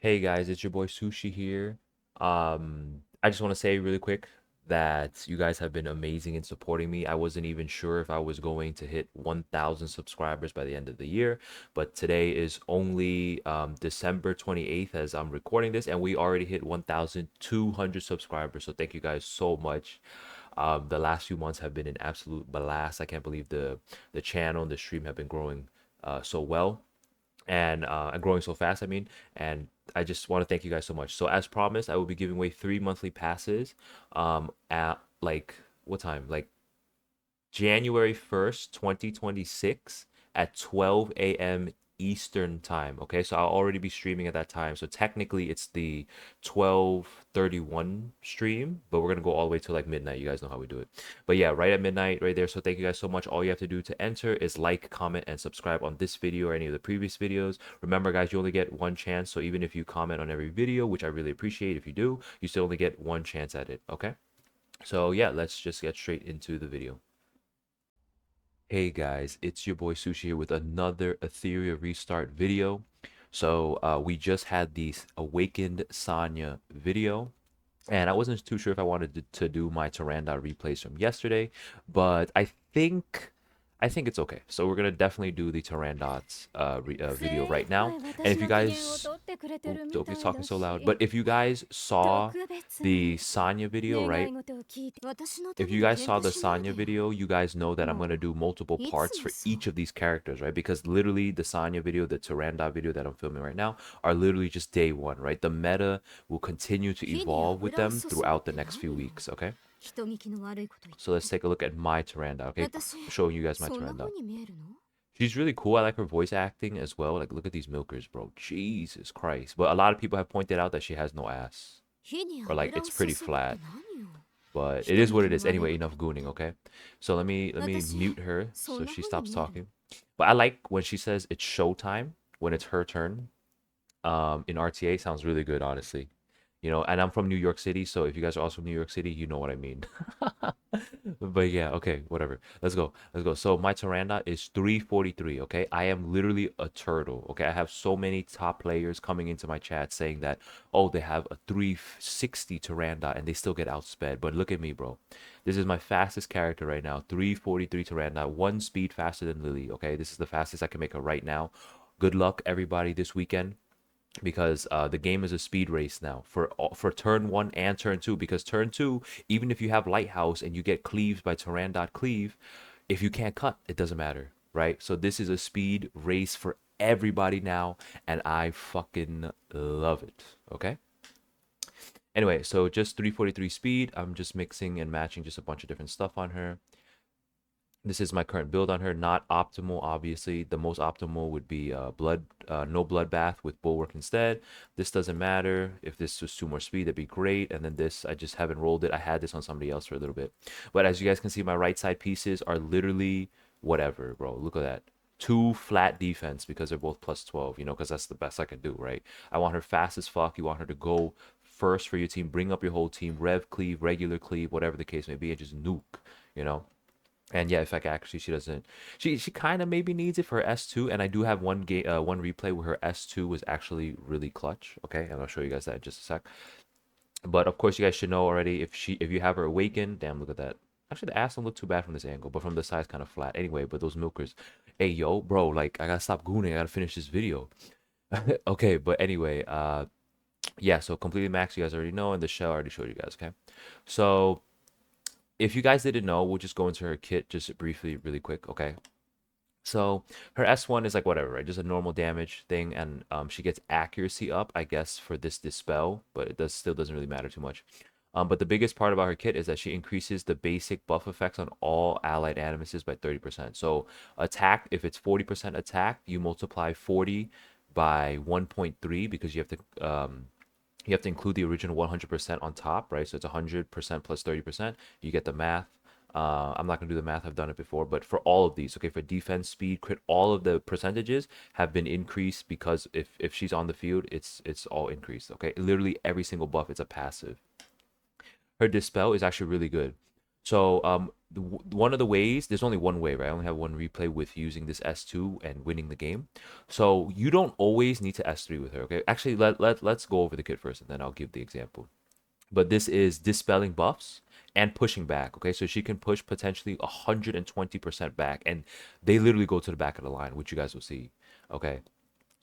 Hey guys, it's your boy Sushi here. I just want to say really quick that you guys have been amazing in supporting me. I wasn't even sure if I was going to hit 1,000 subscribers by the end of the year, but today is only December 28th as I'm recording this, and we already hit 1,200 subscribers. So thank you guys so much. The last few months have been an absolute blast. I can't believe the channel and the stream have been growing so well and growing so fast. I mean, and I just want to thank you guys so much. So as promised, I will be giving away 3 monthly passes. At like what time? Like January 1st, 2026 at 12 a.m. Eastern time. Okay, so I'll already be streaming at that time. So technically it's the 12:31 stream, but we're gonna go all the way to like midnight. You guys know how we do it. But yeah, right at midnight, right there. So thank you guys so much. All you have to do to enter is like, comment, and subscribe on this video or any of the previous videos. Remember, guys, you only get one chance. So even if you comment on every video, which I really appreciate if you do, you still only get one chance at it. Okay. So yeah, let's just get straight into the video. Hey guys, it's your boy Sushi here with another Etheria restart video. So we just had the Awakened Sanya video, and I wasn't too sure if I wanted to do my Tyrandot replays from yesterday, but I think it's okay. So we're gonna definitely do the Tyrandots video right now. And if you guys, oh, don't be talking so loud. But if you guys saw the Sanya video, right? If you guys saw the Sanya video, you guys know that I'm going to do multiple parts for each of these characters, right? Because literally the Sanya video, the Tyranda video that I'm filming right now are literally just day one, right? The meta will continue to evolve with them throughout the next few weeks, okay? So let's take a look at my Tyranda, okay? Showing you guys my Tyranda. She's really cool. I like her voice acting as well. Like, look at these milkers, bro. Jesus Christ. But a lot of people have pointed out that she has no ass. Or like, it's pretty flat. But it is what it is. Anyway, enough gooning, okay? So let me mute her so she stops talking. But I like when she says it's showtime when it's her turn. In RTA sounds really good, honestly. And I'm from New York City, so if you guys are also from New York City, you know what I mean. But yeah, okay, whatever. Let's go. Let's go. So my Tyranda is 343, okay? I am literally a turtle, okay? I have so many top players coming into my chat saying that, oh, they have a 360 Tyranda and they still get outsped. But look at me, bro. This is my fastest character right now. 343 Tyranda, one speed faster than Lily, okay? This is the fastest I can make her right now. Good luck, everybody, this weekend because the game is a speed race now for turn one and turn two. Because turn two, even if you have Lighthouse and you get cleaved by Tyrandot cleave, if you can't cut, it doesn't matter, right? So this is a speed race for everybody now, and I fucking love it. Okay. Anyway, so just 343 speed. I'm just mixing and matching just a bunch of different stuff on her. This is my current build on her. Not optimal, obviously. The most optimal would be no bloodbath with bulwark instead. This doesn't matter. If this was 2 more speed, that'd be great. And then this, I just haven't rolled it. I had this on somebody else for a little bit. But as you guys can see, my right side pieces are literally whatever, bro. Look at that. 2 flat defense because they're both plus 12, because that's the best I can do, right? I want her fast as fuck. You want her to go first for your team. Bring up your whole team. Rev cleave, regular cleave, whatever the case may be, and just nuke, you know? And yeah, in fact, actually, she doesn't. She kind of maybe needs it for her S2, and I do have one replay where her S2 was actually really clutch. Okay, and I'll show you guys that in just a sec. But of course, you guys should know already if you have her awakened. Damn, look at that. Actually, the ass don't look too bad from this angle, but from the side, kind of flat. Anyway, but those milkers, hey yo, bro, like I gotta stop gooning. I gotta finish this video. Okay, but anyway, yeah. So completely max, you guys already know, and the shell I already showed you guys. Okay, so if you guys didn't know, we'll just go into her kit just briefly, really quick, okay? So her S1 is like whatever, right? Just a normal damage thing, and she gets accuracy up, I guess, for this dispel, but it still doesn't really matter too much. But the biggest part about her kit is that she increases the basic buff effects on all allied animuses by 30%. So attack, if it's 40% attack, you multiply 40 by 1.3 because you have to include the original 100% on top, right? So it's 100% plus 30%. You get the math. I'm not going to do the math. I've done it before. But for all of these, okay, for defense, speed, crit, all of the percentages have been increased because if she's on the field, it's all increased, okay? Literally every single buff, it's a passive. Her dispel is actually really good. So one of the ways, there's only one way, right? I only have one replay with using this S2 and winning the game. So you don't always need to S3 with her, okay? Actually, let's go over the kit first and then I'll give the example. But this is dispelling buffs and pushing back, okay? So she can push potentially 120% back, and they literally go to the back of the line, which you guys will see, okay?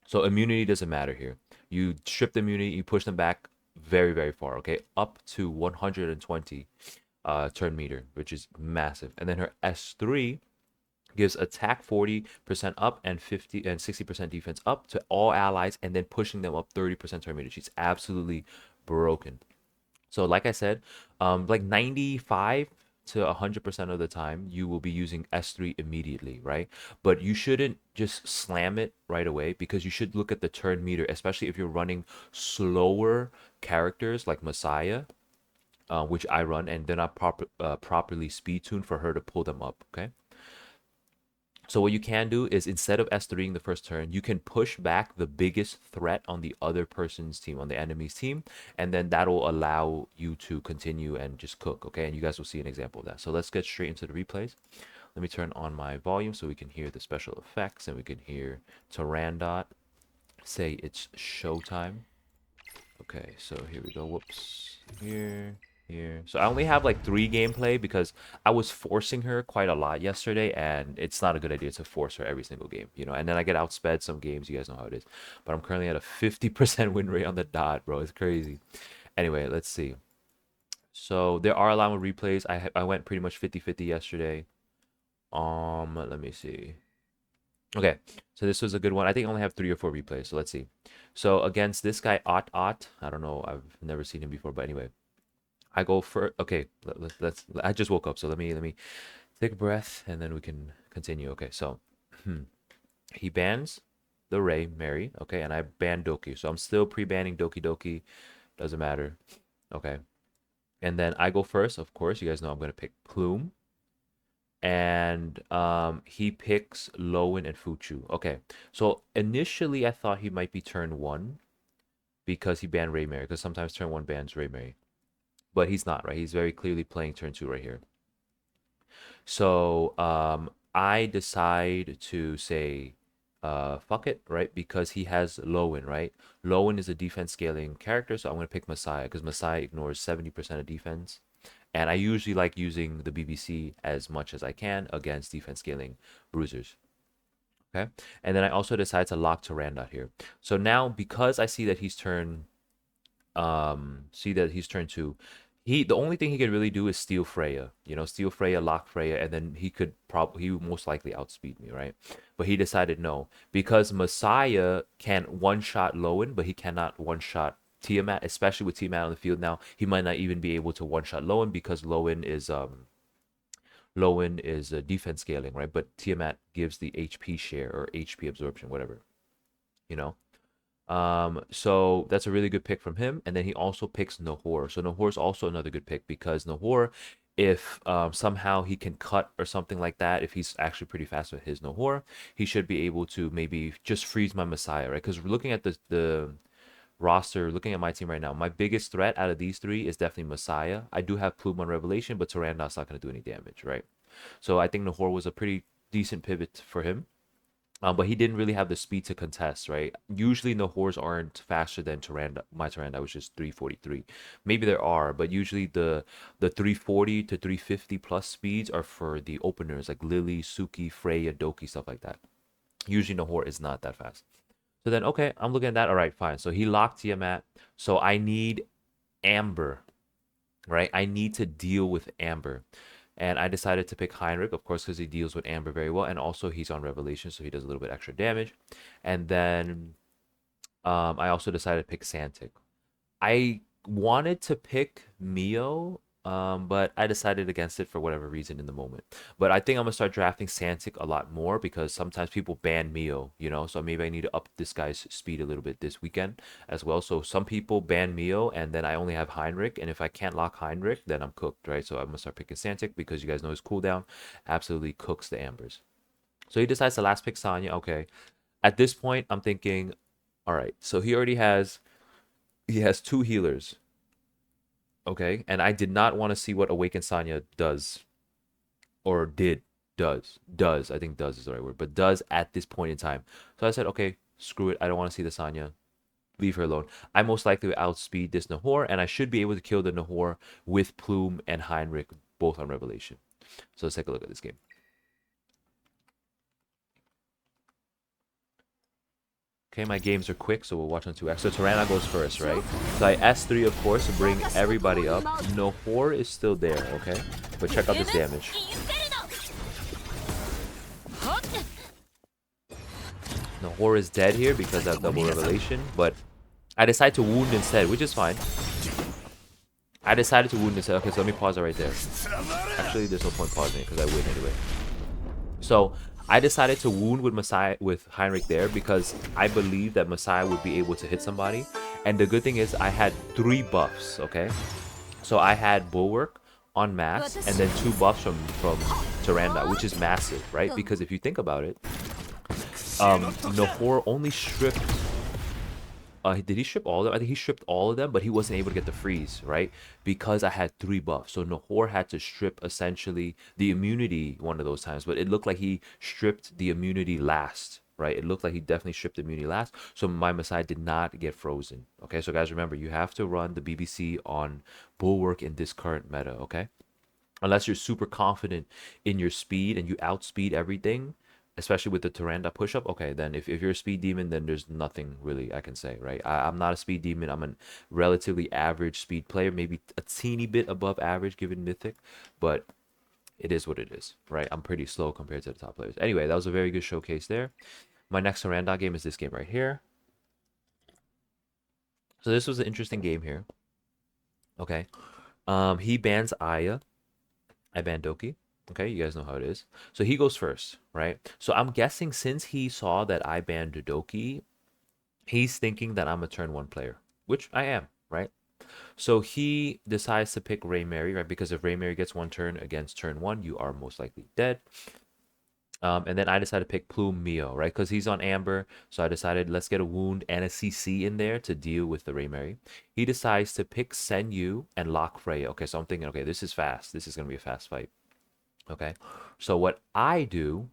So immunity doesn't matter here. You strip the immunity, you push them back very, very far, okay? Up to 120 turn meter, which is massive. And then her S3 gives attack 40% up and 50 and 60% defense up to all allies, and then pushing them up 30% turn meter. She's absolutely broken. So like I said, like 95 to 100% of the time, you will be using S3 immediately, right? But you shouldn't just slam it right away, because you should look at the turn meter, especially if you're running slower characters like Messiah, which I run, and they're not properly speed tuned for her to pull them up, okay? So what you can do is, instead of S3ing the first turn, you can push back the biggest threat on the other person's team, on the enemy's team, and then that'll allow you to continue and just cook, okay? And you guys will see an example of that. So let's get straight into the replays. Let me turn on my volume so we can hear the special effects and we can hear TURANDOT say it's showtime. Okay, so here we go. Whoops. Here. So I only have like 3 gameplay because I was forcing her quite a lot yesterday, and it's not a good idea to force her every single game, you know. And then I get outsped some games. You guys know how it is. But I'm currently at a 50% win rate on the dot, bro. It's crazy. Anyway, let's see. So there are a lot of replays. I went pretty much 50-50 yesterday. Let me see. Okay, so this was a good one. I think I only have 3 or 4 replays. So let's see. So against this guy, Ot, I don't know. I've never seen him before, but anyway, I go for okay. Let's. I just woke up, so let me take a breath, and then we can continue. Okay, so he bans the Ray Mary. Okay, and I ban Doki, so I'm still pre-banning Doki Doki. Doesn't matter. Okay, and then I go first. Of course, you guys know I'm gonna pick Plume, and he picks Lowen and Fuchu. Okay, so initially I thought he might be turn 1 because he banned Ray Mary, because sometimes turn 1 bans Ray Mary, but he's not, right? He's very clearly playing turn 2 right here. So I decide to say fuck it, right? Because he has Lowen, right? Lowen is a defense scaling character, so I'm gonna pick Messiah because Messiah ignores 70% of defense. And I usually like using the BBC as much as I can against defense scaling bruisers. Okay. And then I also decide to lock TURANDOT here. So now, because I see that he's turned 2, the only thing he could really do is steal Freya, you know, steal Freya, lock Freya, and then he would most likely outspeed me, right? But he decided no, because Messiah can one shot Lowen, but he cannot one shot Tiamat, especially with Tiamat on the field now. He might not even be able to one shot Lowen because Lowen is defense scaling, right? But Tiamat gives the HP share or HP absorption, whatever, you know. So that's a really good pick from him. And then he also picks Nahor. So Nahor is also another good pick because Nahor, if somehow he can cut or something like that, if he's actually pretty fast with his Nahor, he should be able to maybe just freeze my Messiah, right? Because looking at the roster, looking at my team right now, my biggest threat out of these 3 is definitely Messiah. I do have Plume on Revelation, but Tyrannod's not going to do any damage, right? So I think Nahor was a pretty decent pivot for him. But he didn't really have the speed to contest, right? Usually Nahors aren't faster than Tyrande. My Tyrande was just 343. Maybe there are, but usually the 340 to 350 plus speeds are for the openers like Lily, Suki, Freya, Doki, stuff like that. Usually Nahor is not that fast. So then, okay, I'm looking at that. All right, fine. So he locked Tiamat. So I need Amber, right? I need to deal with Amber. And I decided to pick Heinrich, of course, because he deals with Amber very well. And also he's on Revelation, so he does a little bit extra damage. And then I also decided to pick Santic. I wanted to pick Mio, but I decided against it for whatever reason in the moment. But I think I'm gonna start drafting Santic a lot more because sometimes people ban Mio, you know. So maybe I need to up this guy's speed a little bit this weekend as well. So some people ban Mio, and then I only have Heinrich, and if I can't lock Heinrich, then I'm cooked, right? So I'm gonna start picking Santic because you guys know his cooldown absolutely cooks the Ambers. So he decides to last pick Sonya. Okay. At this point, I'm thinking, all right. So he has 2 healers. Okay, and I did not want to see what Awakened Sanya does or does, I think does is the right word, but does at this point in time. So I said, okay, screw it. I don't want to see the Sanya. Leave her alone. I most likely will outspeed this Nahor, and I should be able to kill the Nahor with Plume and Heinrich both on Revelation. So let's take a look at this game. Okay, my games are quick, so we'll watch on 2x. So Tirana goes first, right? So I S3, of course, to bring everybody up. Nahor is still there, okay? But check out this damage. Nahor is dead here because I have double Revelation, but I decided to wound instead, which is fine. I decided to wound instead. Okay, so let me pause it right there. Actually, there's no point pausing it because I win anyway. So I decided to wound with Heinrich there because I believe that Messiah would be able to hit somebody. And the good thing is I had 3 buffs, okay? So I had Bulwark on mass and then 2 buffs from TURANDOT, which is massive, right? Because if you think about it, Nahor only stripped... did he strip all of them? I think he stripped all of them, but he wasn't able to get the freeze, right? Because I had 3 buffs. So Nahor had to strip essentially the immunity one of those times, but it looked like he stripped the immunity last, right? It looked like he definitely stripped the immunity last. So my Messiah did not get frozen. Okay, so guys, remember, you have to run the BBC on Bulwark in this current meta, okay? Unless you're super confident in your speed and you outspeed everything, especially with the TURANDOT push-up, okay, then if you're a speed demon, then there's nothing really I can say, right? I'm not a speed demon. I'm a relatively average speed player, maybe a teeny bit above average given Mythic, but it is what it is, right? I'm pretty slow compared to the top players. Anyway, that was a very good showcase there. My next TURANDOT game is this game right here. So this was an interesting game here. Okay. He bans Aya. I ban Doki. Okay, you guys know how it is. So he goes first, right? So I'm guessing since he saw that I banned Dodoki, he's thinking that I'm a turn 1 player, which I am, right? So he decides to pick Ray Mary, right? Because if Ray Mary gets 1 turn against turn 1, you are most likely dead. And then I decided to pick Plume Mio, right? Because he's on Amber. So I decided let's get a wound and a CC in there to deal with the Ray Mary. He decides to pick Sen Yu and lock Freya. Okay, so I'm thinking, okay, this is fast. This is going to be a fast fight. Okay, so what I do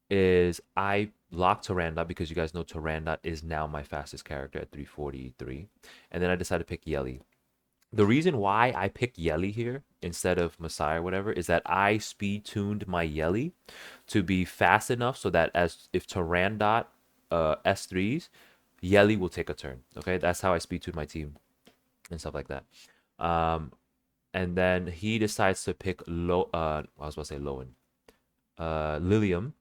is I lock TURANDOT because you guys know TURANDOT is now my fastest character at 343. And then I decided to pick Yeli. The reason why I picked Yeli here instead of Messiah or whatever is that I speed tuned my Yeli to be fast enough so that if TURANDOT S3s, Yeli will take a turn. Okay, that's how I speed tuned my team and stuff like that. And then he decides to pick I was about to say Lowen. Lilium.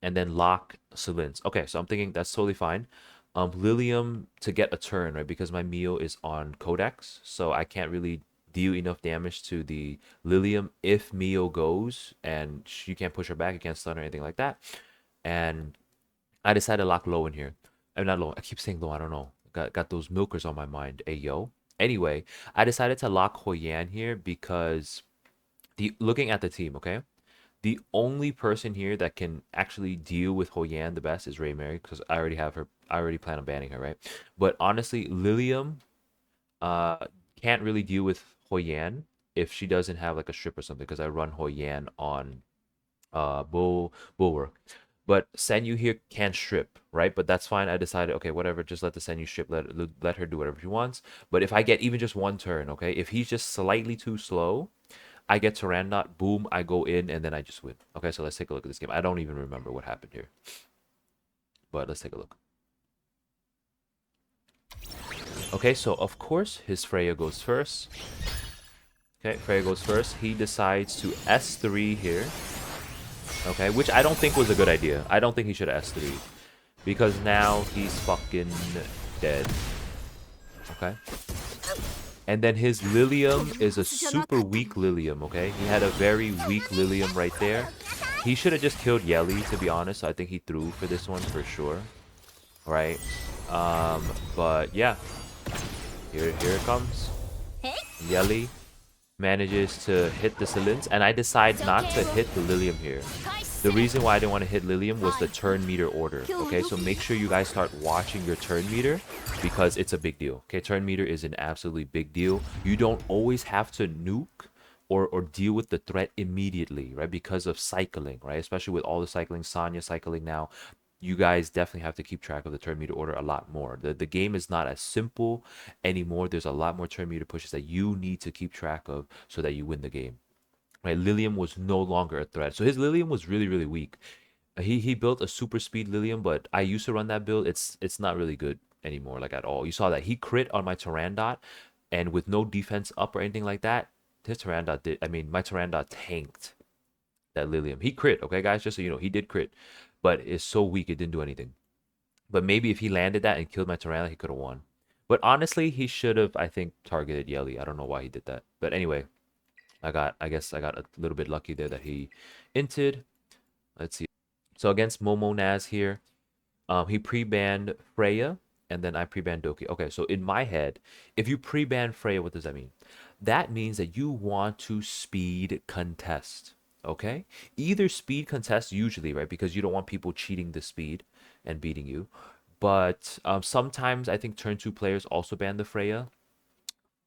And then lock Selins. Okay, so I'm thinking that's totally fine. Lilium to get a turn, right? Because my Mio is on Codex. So I can't really deal enough damage to the Lilium if Mio goes. And you can't push her back. You can't stun or anything like that. And I decided to lock Lowen here. I'm not Lowen. I keep saying Lowen. I don't know. Got those milkers on my mind. Hey, yo. Anyway, I decided to lock Hoi Yan here because looking at the team, okay? The only person here that can actually deal with Hoi Yan the best is Ray Mary because I already have her. I already plan on banning her, right? But honestly, Lilium can't really deal with Hoi Yan if she doesn't have like a strip or something because I run Hoi Yan on Bulwark. But Sen Yu here can strip, right? But that's fine. I decided, okay, whatever. Just let the Sen Yu strip. Let her do whatever she wants. But if I get even just 1 turn, okay? If he's just slightly too slow, I get TURANDOT. Boom, I go in, and then I just win. Okay, so let's take a look at this game. I don't even remember what happened here. But let's take a look. Okay, so of course, his Freya goes first. Okay, Freya goes first. He decides to S3 here. Okay, which I don't think was a good idea. I don't think he should have S3. Because now he's fucking dead. Okay. And then his Lilium is a super weak Lilium, okay? He had a very weak Lilium right there. He should have just killed Yeli, to be honest. So I think he threw for this one for sure. Right? But yeah. Here it comes. Yeli manages to hit the Selins, and I decide not to hit the Lilium here. The reason why I didn't want to hit Lilium was the turn meter order. Okay, so make sure you guys start watching your turn meter because it's a big deal. Okay, turn meter is an absolutely big deal. You don't always have to nuke or deal with the threat immediately, right? Because of cycling, right? Especially with all the cycling, Sonya cycling now, you guys definitely have to keep track of the turn meter order a lot more. The game is not as simple anymore. There's a lot more turn meter pushes that you need to keep track of so that you win the game. Right? Lilium was no longer a threat. So his Lilium was really, really weak. He built a super speed Lilium, but I used to run that build. It's not really good anymore, like at all. You saw that he crit on my Turandot, and with no defense up or anything like that, his Turandot did. I mean, my Turandot tanked that Lilium. He crit, okay, guys, just so you know, he did crit, but it's so weak it didn't do anything. But maybe if he landed that and killed my Tyrannus, he could have won. But honestly, he should have, I think, targeted Yelly. I don't know why he did that. But anyway, I guess I got a little bit lucky there that he inted. Let's see. So against Momo Naz here, he pre-banned Freya, and then I pre-banned Doki. Okay, so in my head, if you pre-ban Freya, what does that mean? That means that you want to speed contest. Okay? Either speed contest usually, right? Because you don't want people cheating the speed and beating you. But sometimes I think turn two players also ban the Freya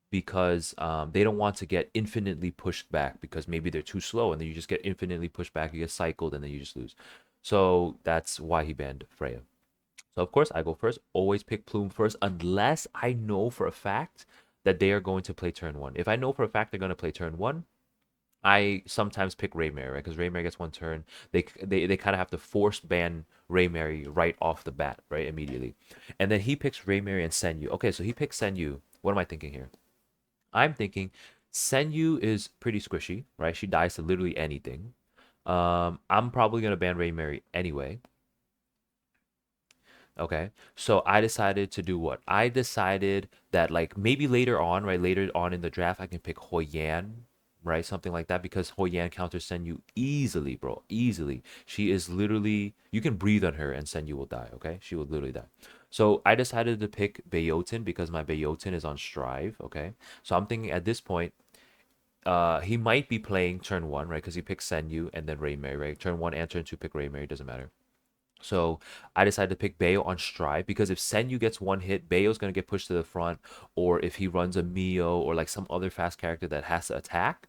because they don't want to get infinitely pushed back because maybe they're too slow and then you just get infinitely pushed back, you get cycled, and then you just lose. So that's why he banned Freya. So of course I go first. Always pick Plume first unless I know for a fact that they are going to play turn one. If I know for a fact they're going to play turn one, I sometimes pick Raymary, right? Because Raymary gets one turn. They kind of have to force ban Raymary right off the bat, right? Immediately. And then he picks Raymary and Senyu. Okay, so he picks Senyu. What am I thinking here? I'm thinking Senyu is pretty squishy, right? She dies to literally anything. I'm probably gonna ban Raymary anyway. Okay. So I decided to do what? I decided that like maybe later on, right? Later on in the draft, I can pick Hoyan, right? Something like that because Hoyan counters Senyu easily, bro. Easily. She is literally you can breathe on her and Senyu will die, okay? She will literally die. So I decided to pick Bayotin because my Bayotin is on Strive, okay? So I'm thinking at this point, he might be playing turn one, right? Because he picks Senyu and then Raymary, right? Turn one and turn two pick Raymary, doesn't matter. So I decided to pick Bayo on Strive because if Senyu gets one hit, Bayo's gonna get pushed to the front, or if he runs a Mio or like some other fast character that has to attack,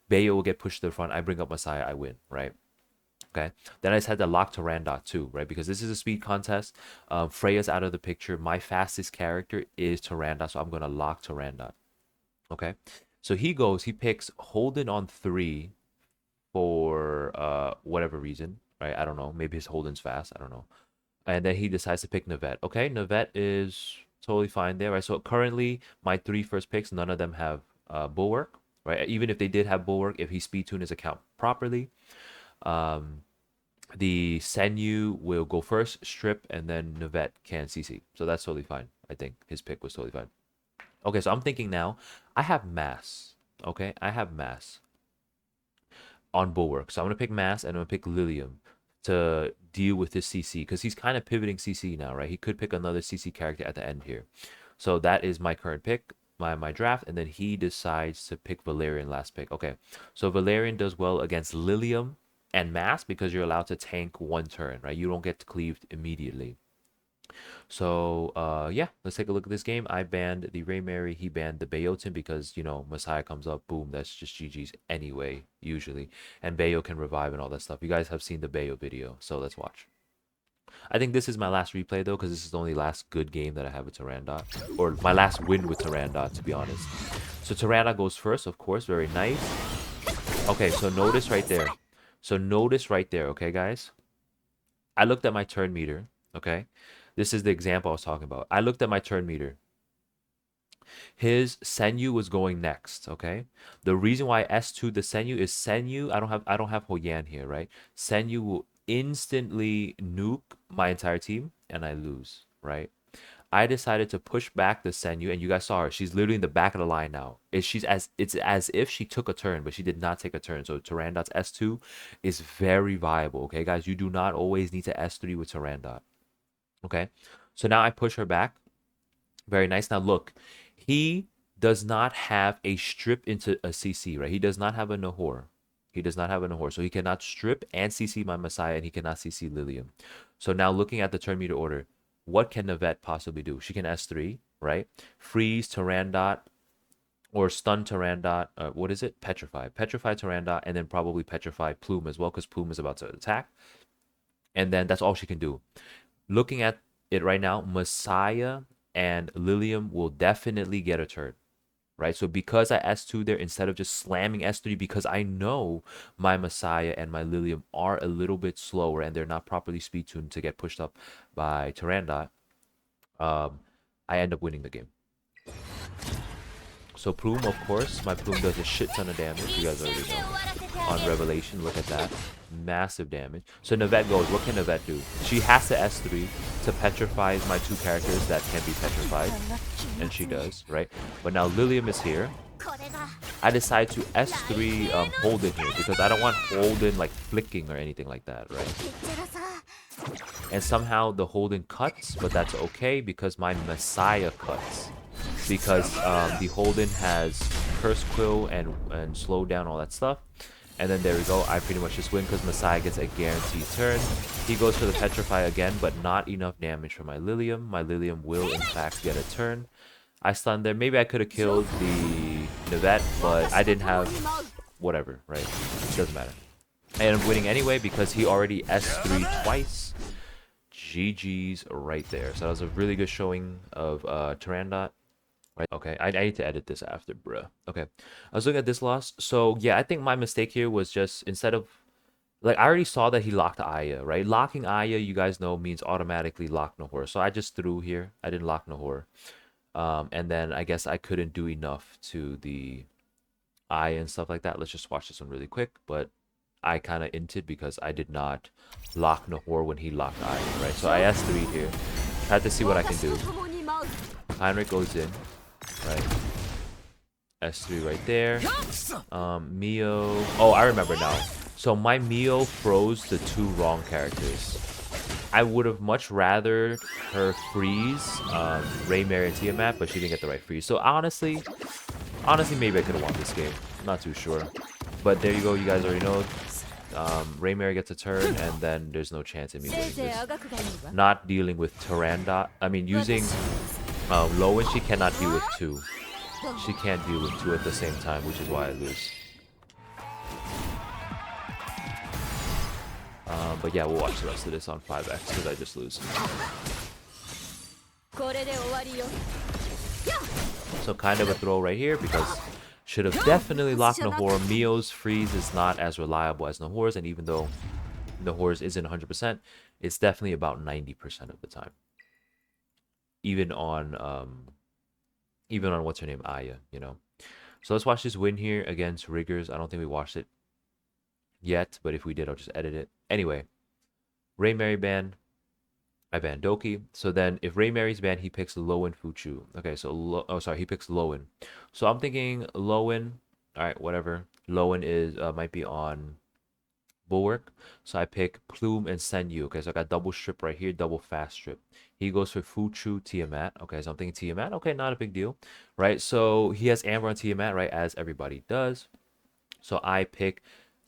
Bayo will get pushed to the front. I bring up Messiah, I win, right? Okay. Then I just had to lock Tyrandot too, right? Because this is a speed contest. Freya's out of the picture. My fastest character is Tyrandot, so I'm gonna lock Tyrandot. Okay. So he picks Holden on 3 for whatever reason, right? I don't know. Maybe his Holden's fast. I don't know. And then he decides to pick Navette. Okay, Navette is totally fine there, right? So currently, my three first picks, none of them have Bulwark, right? Even if they did have Bulwark, if he speed tuned his account properly, um, the Senyu will go first, strip, and then Navette can CC. So that's totally fine. I think his pick was totally fine. Okay, so I'm thinking now, I have Mass. Okay, I have Mass on Bulwark. So I'm gonna pick Mass and I'm gonna pick Lilium to deal with this CC because he's kind of pivoting CC now, right? He could pick another CC character at the end here. So that is my current pick, my draft, and then he decides to pick Valerian last pick. Okay, so Valerian does well against Lilium and Mass because you're allowed to tank one turn, right? You don't get cleaved immediately. So yeah, let's take a look at this game. I banned the Raymary, he banned the Bayotin because you know Messiah comes up, boom, that's just GG's anyway, usually. And Bayo can revive and all that stuff. You guys have seen the Bayo video, so let's watch. I think this is my last replay though, because this is the only last good game that I have with Tyrandot. Or my last win with Tyrandot, to be honest. So Tyrandot goes first, of course, very nice. Okay, so notice right there. So notice right there, okay, guys? I looked at my turn meter, okay? This is the example I was talking about. I looked at my turn meter. His Senyu was going next, okay? The reason why S2 the Senyu is Senyu, I don't have Hoyan here, right? Senyu will instantly nuke my entire team and I lose, right? I decided to push back the Senyu and you guys saw her. She's literally in the back of the line now. It's as if she took a turn, but she did not take a turn. So Tyrandot's S2 is very viable, okay, guys? You do not always need to S3 with Tyrandot. Okay, so now I push her back. Very nice. Now look, he does not have a strip into a CC, right? He does not have a Nahor. He does not have a Nahor. So he cannot strip and CC my Messiah, and he cannot CC Lilium. So now looking at the turn meter order, what can Navette possibly do? She can S3, right? Freeze, Tyrandot, or stun Turandot. What is it? Petrify. Petrify Turandot, and then probably Petrify Plume as well, because Plume is about to attack. And then that's all she can do. Looking at it right now, Messiah and Lilium will definitely get a turn. Right? So because I S2 there, instead of just slamming S3, because I know my Messiah and my Lilium are a little bit slower and they're not properly speed tuned to get pushed up by Turandot, I end up winning the game. So Plume, of course, my Plume does a shit ton of damage. You guys already know. On Revelation, look at that. Massive damage. So Navette goes, what can Navette do? She has to S3 to petrify my two characters that can be petrified. And she does, right? But now Lilium is here. I decide to S3 Holden here because I don't want Holden like flicking or anything like that, right? And somehow the Holden cuts, but that's okay because my Messiah cuts. Because the Holden has Curse Quill and slow down, all that stuff. And then there we go. I pretty much just win because Messiah gets a guaranteed turn. He goes for the Petrify again, but not enough damage for my Lilium. My Lilium will, in fact, get a turn. I stunned there. Maybe I could have killed the Navette, but I didn't have... Whatever, right? It doesn't matter. I end up winning anyway because he already S3 twice. GG's right there. So that was a really good showing of Turandot. Right. Okay, I need to edit this after, bruh. Okay, I was looking at this loss. So yeah, I think my mistake here was just instead of like I already saw that he locked Aya, right? Locking Aya, you guys know, means automatically lock Nahor. So I just threw here. I didn't lock Nahor. And then I guess I couldn't do enough to the Aya and stuff like that. Let's just watch this one really quick. But I kind of inted because I did not lock Nahor when he locked Aya, right? So I S3 here. Tried to see what I can do. Heinrich goes in. Right. S3 right there. Mio. Oh, I remember now. So my Mio froze the two wrong characters. I would have much rather her freeze Ray, Mary, and Tiamat, but she didn't get the right freeze. So honestly, maybe I could have won this game. I'm not too sure. But there you go. You guys already know. Ray Mary gets a turn, and then there's no chance in me winning this. Not dealing with Turandot. I mean, using... Lowen, she cannot deal with two. She can't deal with two at the same time, which is why I lose. But yeah, we'll watch the rest of this on 5x because I just lose. So kind of a throw right here because should have definitely locked Nahor. Mio's freeze is not as reliable as Nahor's, and even though Nahor's isn't 100%, it's definitely about 90% of the time. Even on what's her name, Aya, you know. So let's watch this win here against Riggers. I don't think we watched it yet, but if we did, I'll just edit it. Anyway, Ray Mary ban. I ban Doki. So then if Ray Mary's banned, he picks Lowen Fuchu. Okay, so he picks Lowen. So I'm thinking Lowen. All right, whatever. Lowen is might be on Bulwark. So I pick Plume and Senyu. Okay, so I got double strip right here, double fast strip. He goes for Fuchu Tiamat. Okay, so I'm thinking Tiamat. Okay, not a big deal, right? So he has Amber on Tiamat, right? As everybody does. So I pick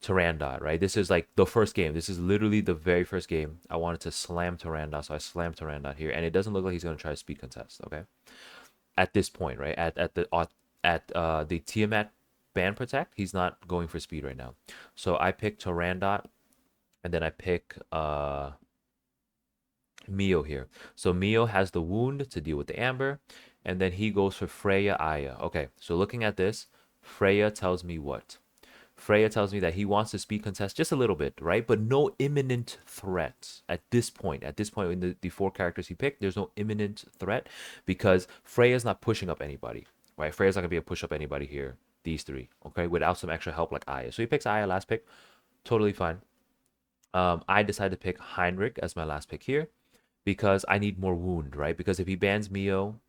Turandot, right? This is like the first game. This is literally the very first game. I wanted to slam Turandot, so I slammed Turandot here, and it doesn't look like he's gonna try to speed contest. Okay, at this point, right? At the Tiamat ban protect, he's not going for speed right now. So I pick Turandot, and then I pick Mio here. So Mio has the wound to deal with the Amber, and then he goes for Freya Aya. Okay, so looking at this, Freya tells me what? Freya tells me that he wants to speed contest just a little bit, right? But no imminent threat at this point. At this point, in the four characters he picked, there's no imminent threat because Freya's not pushing up anybody, right? Freya's not going to be able to push up anybody here, these three, okay? Without some extra help like Aya. So he picks Aya last pick. Totally fine. I decided to pick Heinrich as my last pick here because I need more wound, right? Because if he bans Mio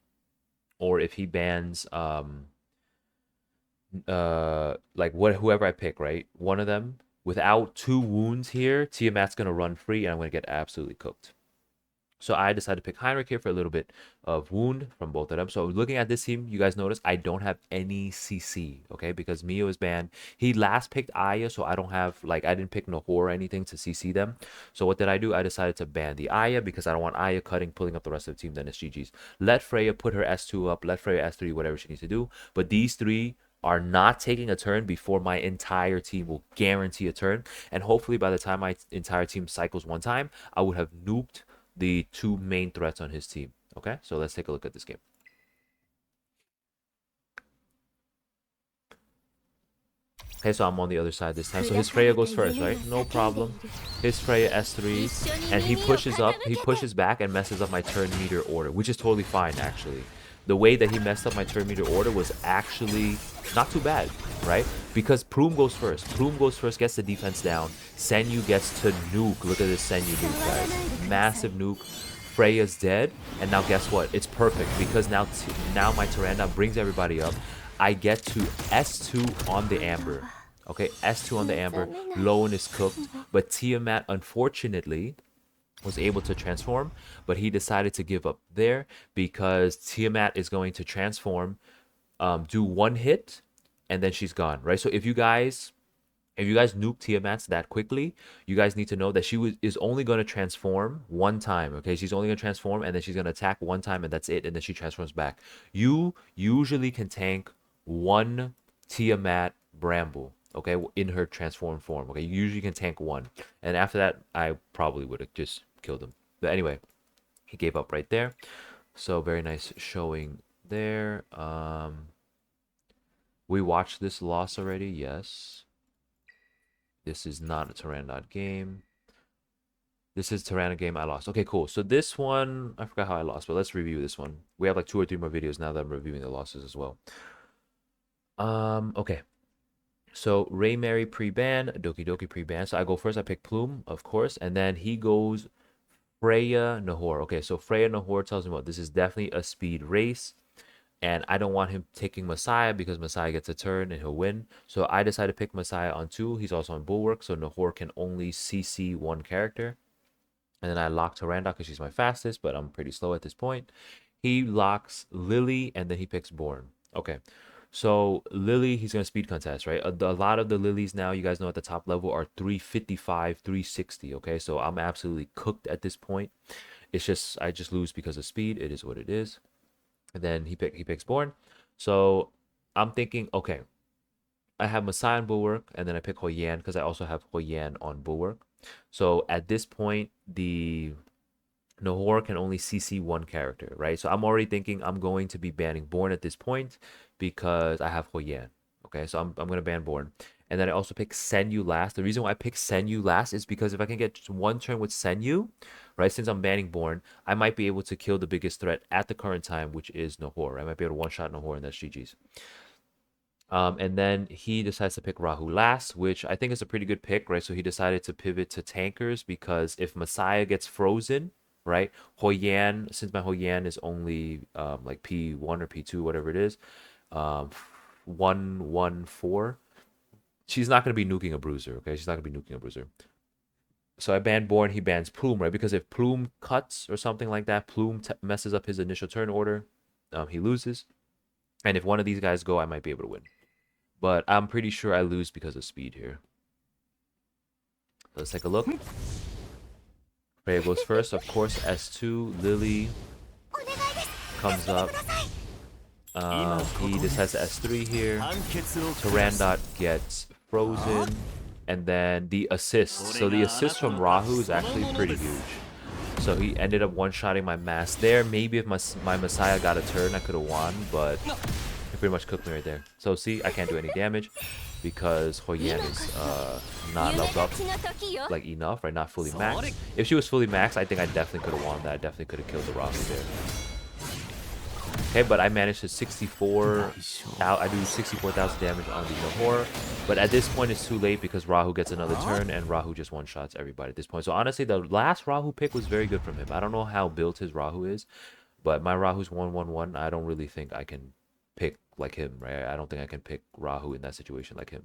or if he bans whoever I pick, right? One of them without two wounds here, Tiamat's gonna run free and I'm gonna get absolutely cooked. So I decided to pick Heinrich here for a little bit of wound from both of them. So looking at this team, you guys notice I don't have any CC, okay? Because Mio is banned. He last picked Aya, so I don't have, like, I didn't pick Nahor or anything to CC them. So what did I do? I decided to ban the Aya because I don't want Aya pulling up the rest of the team. Then it's GG's. Let Freya put her S2 up. Let Freya S3, whatever she needs to do. But these three are not taking a turn before my entire team will guarantee a turn. And hopefully by the time my entire team cycles one time, I would have nuked the two main threats on his team. Okay, so let's take a look at this game. Okay, so I'm on the other side this time. So his Freya goes first, right? No problem. His Freya S3, and he pushes back and messes up my turn meter order, which is totally fine, actually. The way that he messed up my turn meter order was actually not too bad, right? Because Plume goes first. Plume goes first, gets the defense down. Senyu gets to nuke. Look at this Senyu nuke, guys. Massive nuke. Freya's dead, and now guess what? It's perfect because now my Tyrande brings everybody up. I get to S2 on the Amber. Okay, S2 on the Amber. Lowen is cooked, but Tiamat unfortunately was able to transform, but he decided to give up there because Tiamat is going to transform, do one hit, and then she's gone, right? So if you guys nuke Tiamat's that quickly, you guys need to know that is only going to transform one time, okay? She's only going to transform, and then she's going to attack one time, and that's it, and then she transforms back. You usually can tank one Tiamat Bramble, okay, in her transformed form, okay? You usually can tank one, and after that, I probably would have just killed him. But anyway, he gave up right there. So very nice showing there. We watched this loss already, yes. This is not a TURANDOT game. This is TURANDOT game I lost. Okay, cool. So this one, I forgot how I lost, but let's review this one. We have like 2 or 3 more videos now that I'm reviewing the losses as well. Okay. So Ray Mary pre-ban, Doki Doki pre-ban. So I go first. I pick Plume, of course, and then he goes Freya Nahor. Okay, so Freya Nahor tells me what this is definitely a speed race. And I don't want him taking Messiah because Messiah gets a turn and he'll win. So I decided to pick Messiah on 2. He's also on Bulwark, so Nahor can only CC one character. And then I lock Tyrande because she's my fastest, but I'm pretty slow at this point. He locks Lily, and then he picks Born. Okay, so Lily, he's going to speed contest, right? A lot of the Lilies now, you guys know at the top level, are 355, 360, okay? So I'm absolutely cooked at this point. It's just, I just lose because of speed. It is what it is. And then he picks Born. So I'm thinking, okay, I have Messiah on Bulwark, and then I pick Hou Yan because I also have Hou Yan on Bulwark. So at this point, the Nahor can only CC one character, right? So I'm already thinking I'm going to be banning Born at this point because I have Hou Yan. Okay, so I'm going to ban Born. And then I also pick Senyu last. The reason why I pick Senyu last is because if I can get just one turn with Senyu, right, since I'm banning Born, I might be able to kill the biggest threat at the current time, which is Nahor. I might be able to one-shot Nahor, and that's GG's. And then he decides to pick Rahu last, which I think is a pretty good pick, right? So he decided to pivot to tankers because if Messiah gets frozen, right, Hou Yan, since my Hou Yan is only like P1 or P2, whatever it is, 114, she's not going to be nuking a bruiser, okay? She's not going to be nuking a bruiser. So I ban Born, he bans Plume, right? Because if Plume cuts or something like that, Plume messes up his initial turn order, he loses. And if one of these guys go, I might be able to win. But I'm pretty sure I lose because of speed here. Let's take a look. Freya goes first, of course. S2, Lily comes up. He decides to S3 here. Turandot gets frozen. And then the assist. So the assist from Rahu is actually pretty huge. So he ended up one-shotting my mass there. Maybe if my Messiah got a turn, I could have won. But he pretty much cooked me right there. So see, I can't do any damage because Hou Yan is not leveled up like enough, right? Not fully maxed. If she was fully maxed, I think I definitely could have won that. I definitely could have killed the Rahu there. Okay, but I managed to 64. I do 64,000 damage on the Nahor. But at this point, it's too late because Rahu gets another turn and Rahu just one-shots everybody at this point. So honestly, the last Rahu pick was very good from him. I don't know how built his Rahu is, but my Rahu's 111. I don't really think I can pick like him, right? I don't think I can pick Rahu in that situation like him.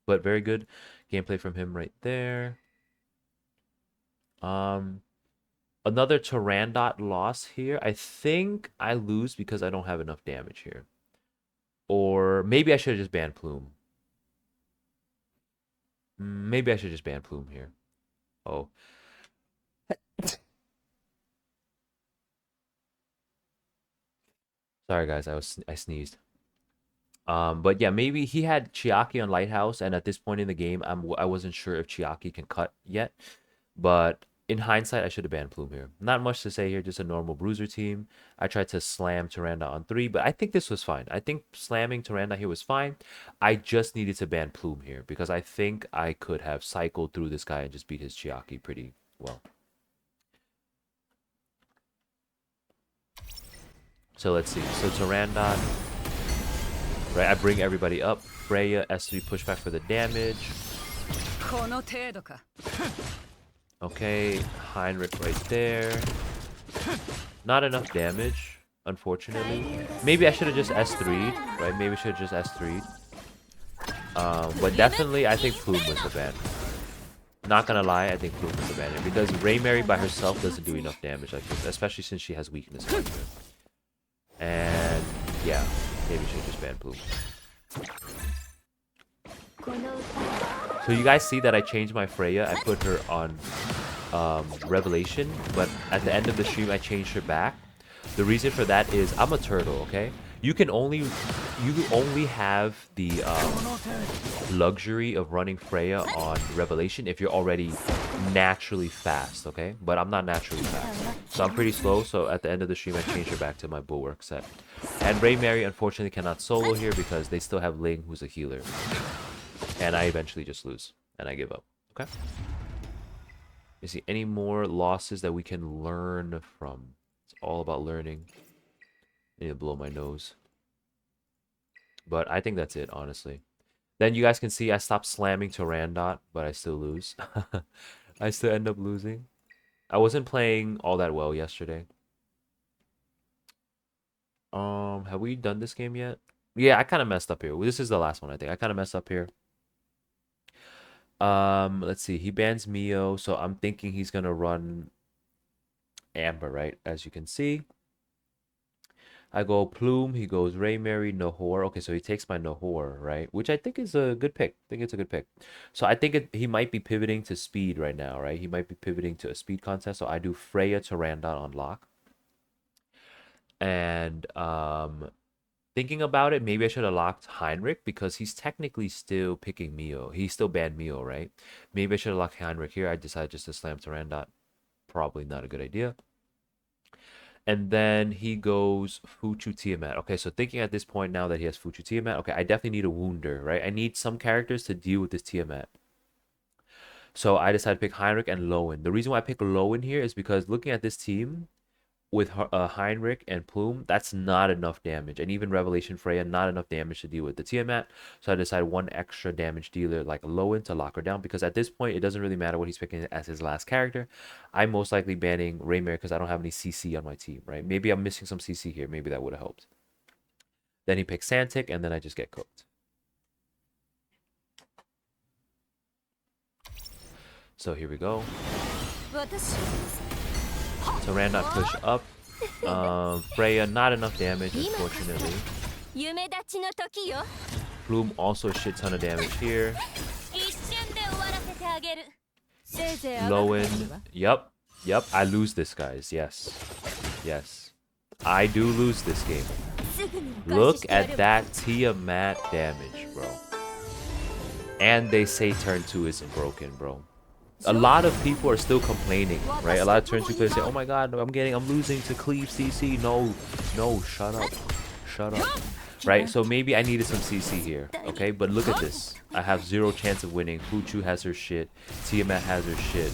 But very good gameplay from him right there. Another Turandot loss here. I think I lose because I don't have enough damage here. Or maybe I should have just banned Plume. Maybe I should just ban Plume here. Oh. Sorry guys, I sneezed. But yeah, maybe he had Chiaki on Lighthouse, and at this point in the game, I wasn't sure if Chiaki can cut yet. But in hindsight, I should have banned Plume here. Not much to say here, just a normal bruiser team. I tried to slam Tyrande on 3, but I think this was fine. I think slamming Tyrande here was fine. I just needed to ban Plume here because I think I could have cycled through this guy and just beat his Chiaki pretty well. So let's see. So Tyrande, right? I bring everybody up. Freya, S3 pushback for the damage. Okay, Heinrich right there. Not enough damage, unfortunately. Maybe I should have just S3'd, right? Maybe I should have just S3'd. But definitely, I think Plume was the ban. Not gonna lie, I think Plume was the ban because Ray Mary by herself doesn't do enough damage like this, especially since she has weakness. And yeah, maybe we should just ban Plume. So you guys see that I changed my Freya. I put her on Revelation, but at the end of the stream I changed her back. The reason for that is I'm a turtle, okay? You only have the luxury of running Freya on Revelation if you're already naturally fast, okay? But I'm not naturally fast, so I'm pretty slow. So at the end of the stream I changed her back to my Bulwark set. And Ray Mary unfortunately cannot solo here because they still have Ling, who's a healer. And I eventually just lose. And I give up. Okay? Is there any more losses that we can learn from? It's all about learning. I need to blow my nose. But I think that's it, honestly. Then you guys can see I stopped slamming Turandot, but I still lose. I still end up losing. I wasn't playing all that well yesterday. Have we done this game yet? Yeah, I kind of messed up here. This is the last one, I think. I kind of messed up here. Let's see. He bans Mio, so I'm thinking he's gonna run Amber, right? As you can see. I go Plume, he goes Ray Mary, Nahor. Okay, so he takes my Nahor, right? Which I think is a good pick. I think it's a good pick. So I think he might be pivoting to speed right now, right? He might be pivoting to a speed contest. So I do Freya Tyrande on lock. And thinking about it, maybe I should have locked Heinrich because he's technically still picking Mio. He still banned Mio, right? Maybe I should have locked Heinrich here. I decided just to slam Tyrande. Probably not a good idea. And then he goes Fuchu Tiamat. Okay, so thinking at this point now that he has Fuchu Tiamat, okay, I definitely need a Wounder, right? I need some characters to deal with this Tiamat. So I decided to pick Heinrich and Lowen. The reason why I pick Lowen here is because looking at this team with Heinrich and Plume, that's not enough damage. And even Revelation Freya, not enough damage to deal with the Tiamat. So I decided one extra damage dealer like Lowen to lock her down. Because at this point, it doesn't really matter what he's picking as his last character. I'm most likely banning Raymare because I don't have any CC on my team, right? Maybe I'm missing some CC here. Maybe that would have helped. Then he picks Santic, and then I just get cooked. So here we go. Tyrande push up. Freya, not enough damage, unfortunately. Plume also a shit ton of damage here. Lowen, yep, I lose this, guys. Yes, I do lose this game. Look at that Tiamat damage, bro. And they say turn 2 isn't broken, bro. A lot of people are still complaining, right? A lot of turn 2 players say, oh my god, I'm losing to Cleave CC. No, shut up. Right? So maybe I needed some CC here, okay? But look at this. I have 0 chance of winning. Fuchu has her shit. Tiamat has her shit.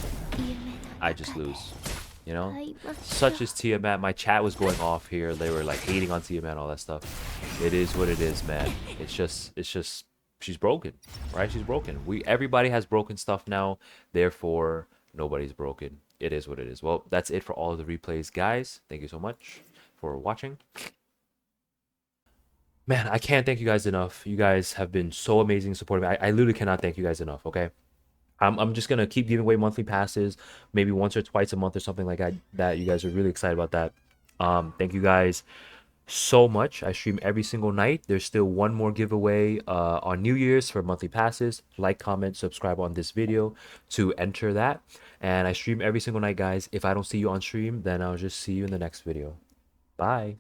I just lose. You know? Such as Tiamat. My chat was going off here. They were like hating on Tiamat and all that stuff. It is what it is, man. It's just she's broken, right? She's broken. Everybody has broken stuff now, therefore nobody's broken. It is what it is. Well, that's it for all of the replays, guys. Thank you so much for watching. Man, I can't thank you guys enough. You guys have been so amazing supporting me. I literally cannot thank you guys enough, okay? I'm just gonna keep giving away monthly passes, maybe once or twice a month or something like that. That you guys are really excited about that. Thank you guys so much. I stream every single night. There's still one more giveaway on New Year's for monthly passes. Like, comment, subscribe on this video to enter that. And I stream every single night, guys. If I don't see you on stream, then I'll just see you in the next video. Bye.